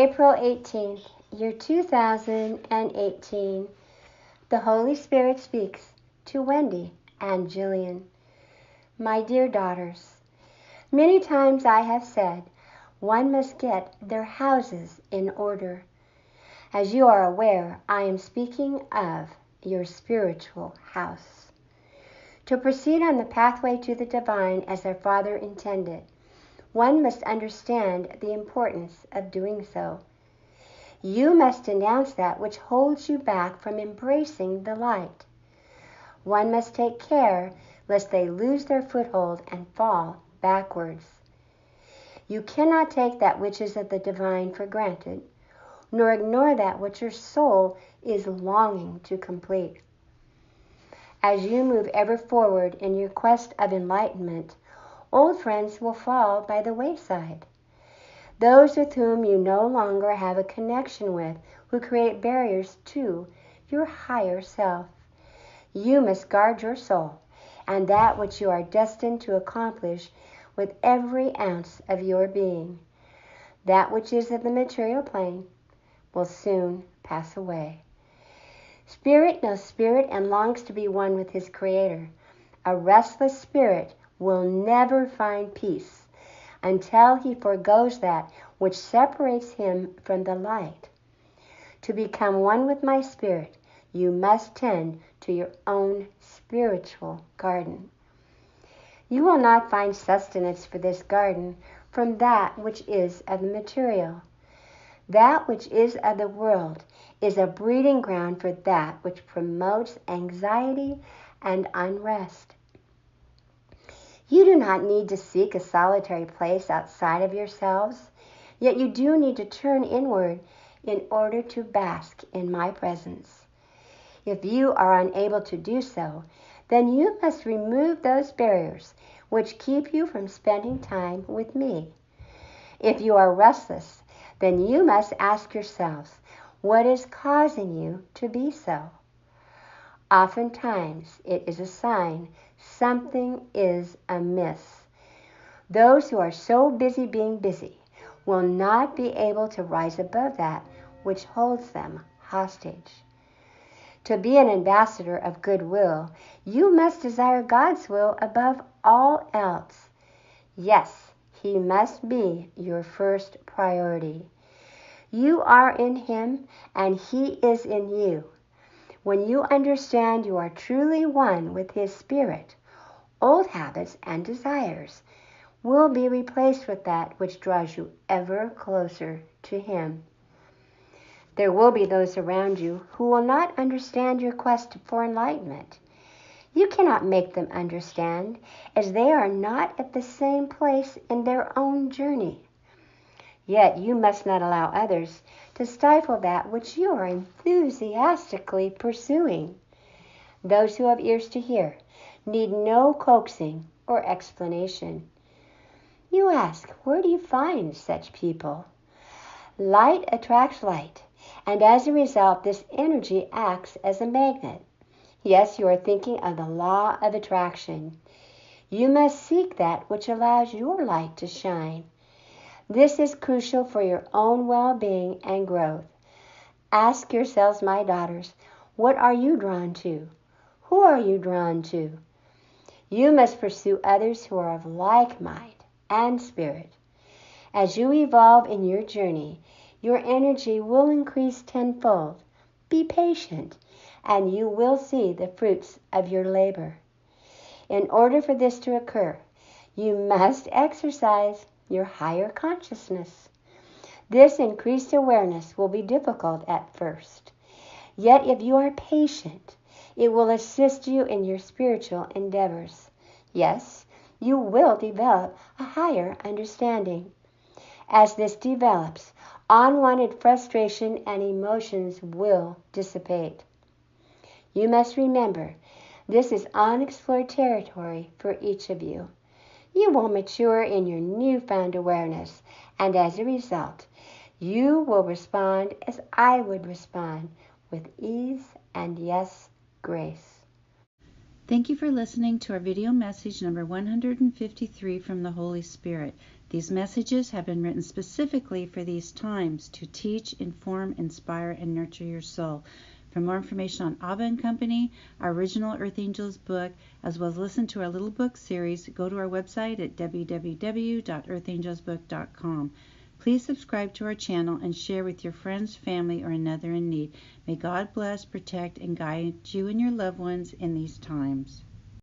April 18th, year 2018, the Holy Spirit speaks to Wendy and Jillian. My dear daughters, many times I have said one must get their houses in order. As you are aware, I am speaking of your spiritual house. To proceed on the pathway to the divine as our Father intended, one must understand the importance of doing so. You must denounce that which holds you back from embracing the light. One must take care lest they lose their foothold and fall backwards. You cannot take that which is of the divine for granted, nor ignore that which your soul is longing to complete. As you move ever forward in your quest of enlightenment, old friends will fall by the wayside. Those with whom you no longer have a connection with, who create barriers to your higher self. You must guard your soul and that which you are destined to accomplish with every ounce of your being. That which is of the material plane will soon pass away. Spirit knows spirit and longs to be one with his Creator. A restless spirit will never find peace until he forgoes that which separates him from the light. To become one with my spirit, you must tend to your own spiritual garden. You will not find sustenance for this garden from that which is of the material. That which is of the world is a breeding ground for that which promotes anxiety and unrest. You do not need to seek a solitary place outside of yourselves, yet you do need to turn inward in order to bask in my presence. If you are unable to do so, then you must remove those barriers which keep you from spending time with me. If you are restless, then you must ask yourselves, what is causing you to be so? Oftentimes, it is a sign something is amiss. Those who are so busy being busy will not be able to rise above that which holds them hostage. To be an ambassador of goodwill, you must desire God's will above all else. Yes, He must be your first priority. You are in Him and He is in you. When you understand you are truly one with His Spirit, old habits and desires will be replaced with that which draws you ever closer to Him. There will be those around you who will not understand your quest for enlightenment. You cannot make them understand, as they are not at the same place in their own journey. Yet you must not allow others to stifle that which you are enthusiastically pursuing. Those who have ears to hear need no coaxing or explanation. You ask, where do you find such people? Light attracts light, and as a result, this energy acts as a magnet. Yes, you are thinking of the law of attraction. You must seek that which allows your light to shine. This is crucial for your own well-being and growth. Ask yourselves, my daughters, what are you drawn to? Who are you drawn to? You must pursue others who are of like mind and spirit. As you evolve in your journey, your energy will increase tenfold. Be patient, and you will see the fruits of your labor. In order for this to occur, you must exercise your higher consciousness. This increased awareness will be difficult at first. Yet if you are patient, it will assist you in your spiritual endeavors. Yes, you will develop a higher understanding. As this develops, unwanted frustration and emotions will dissipate. You must remember, this is unexplored territory for each of you. You will mature in your newfound awareness, and as a result, you will respond as I would respond, with ease and, yes, grace. Thank you for listening to our video message number 153 from the Holy Spirit. These messages have been written specifically for these times to teach, inform, inspire, and nurture your soul. For more information on ABBA and Company, our original Earth Angels book, as well as listen to our little book series, go to our website at www.earthangelsbook.com. Please subscribe to our channel and share with your friends, family, or another in need. May God bless, protect, and guide you and your loved ones in these times.